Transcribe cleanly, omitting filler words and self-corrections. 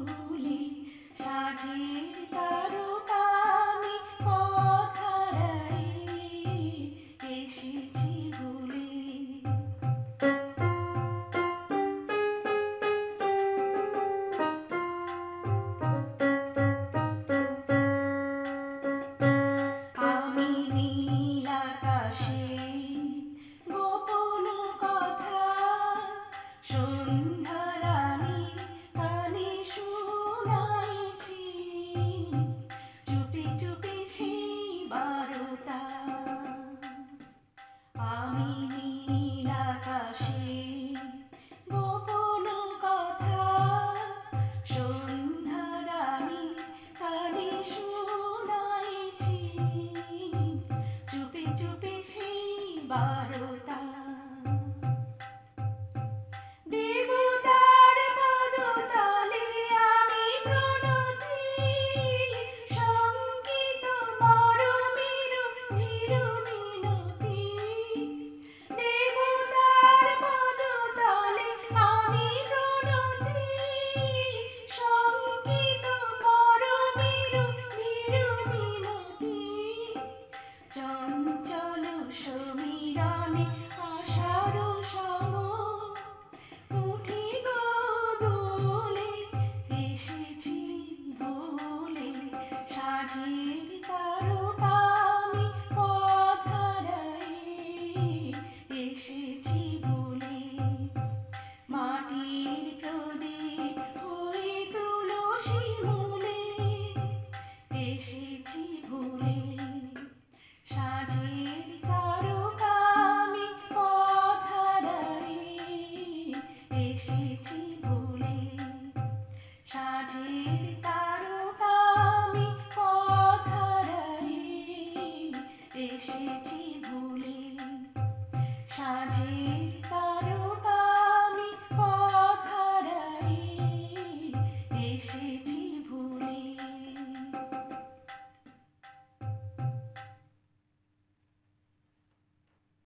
ভুলে সাঁঝের তারকা আমি পথ হারাই এসেছি ভুলে। আমি নীল আকাশে গোপন কথা সন্ধ্যা রানী কানে শুনাইছি, চুপি চুপি সেই বারতা। আমি নীল আকাশে গোপন কথা সন্ধ্যা রানী কানে শুনাইছি, চুপি চুপি সেই বারতা। দেবতার পদতলে আমি প্রণতি সঙ্গীত মরমের ভীরু মিনতি। দেবতার পদতলে আমি প্রণতি সঙ্গীত মরমের ভীরু মিনতি। চঞ্চল সমীরণে আশার সম উঠি গো দোলে এসেছি ভুলে সাঁঝের তারকা আমি পথ হারাই এসেছি ভুলে। মাটির প্রদীপ হয়ে তুলসী মূলে এসেছি ভুলে সাঁঝের তারকা আমি পথ হারাই এসেছি ভুলে। সাঁঝের তারকা আমি পথ হারাই এসেছি ভুলে। সাঁঝের তারকা আমি পথ হারাই এসেছি।